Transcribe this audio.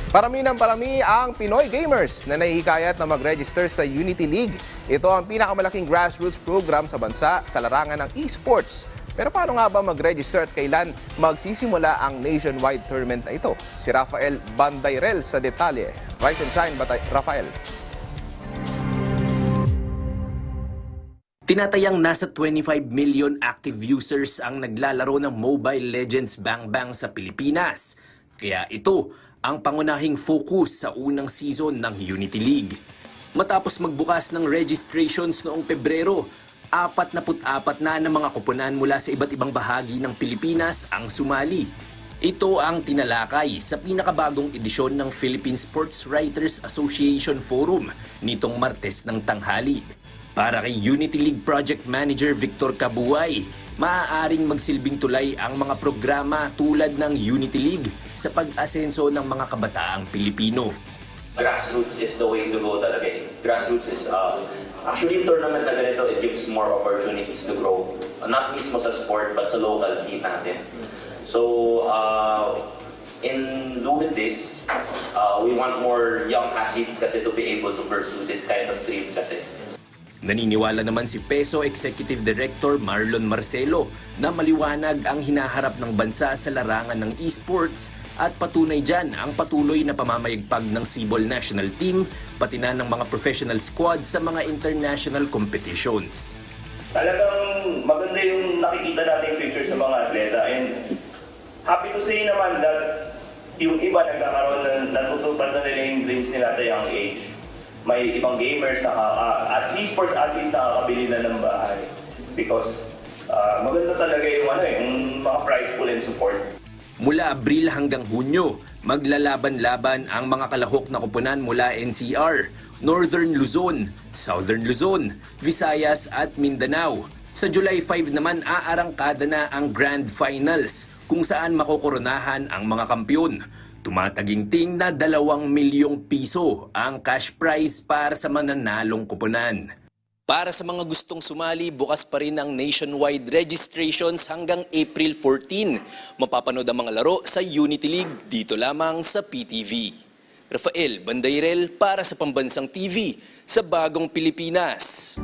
Parami ng parami ang Pinoy gamers na nahihikayat na mag-register sa Unity League. Ito ang pinakamalaking grassroots program sa bansa sa larangan ng esports. Pero paano nga ba mag-register at kailan magsisimula ang nationwide tournament na ito? Si Rafael Bandayrel sa detalye. Rise and shine, Rafael. Tinatayang nasa 25 million active users ang naglalaro ng Mobile Legends Bang Bang sa Pilipinas. Kaya ito ang pangunahing focus sa unang season ng Unity League. Matapos magbukas ng registrations noong Pebrero, 44 na ng mga koponan mula sa iba't ibang bahagi ng Pilipinas ang sumali. Ito ang tinalakay sa pinakabagong edisyon ng Philippine Sports Writers Association Forum nitong Martes ng tanghali. Para kay Unity League Project Manager Victor Cabuay, maaaring magsilbing tulay ang mga programa tulad ng Unity League sa pag-asenso ng mga kabataang Pilipino. Grassroots is the way to go talaga. Grassroots is actually tournament na ganito, it gives more opportunities to grow. Not mismo sa sport but sa local scene natin. So in doing this, we want more young athletes kasi to be able to pursue this kind of dream kasi. Naniniwala naman si PESO Executive Director Marlon Marcelo na maliwanag ang hinaharap ng bansa sa larangan ng esports at patunay dyan ang patuloy na pamamayagpag ng Cebol National Team pati na ng mga professional squad sa mga international competitions. Talagang maganda yung nakikita nating future sa mga atleta and happy to say naman that yung iba nagkakaroon na natutupad na nila yung dreams nila at a young age. May ibang gamers na at esports athletes na nakakabili na ng bahay because maganda talaga yung mga prize pool and support. Mula Abril hanggang Hunyo, maglalaban-laban ang mga kalahok na koponan mula NCR, Northern Luzon, Southern Luzon, Visayas at Mindanao. Sa July 5 naman aarangkada na ang Grand Finals kung saan makokoronahan ang mga kampiyon. Tumataginting na 2 milyong piso ang cash prize para sa mananalong koponan. Para sa mga gustong sumali, bukas pa rin ang nationwide registrations hanggang April 14. Mapapanood ang mga laro sa Unity League dito lamang sa PTV. Rafael Bandayrel para sa Pambansang TV sa Bagong Pilipinas.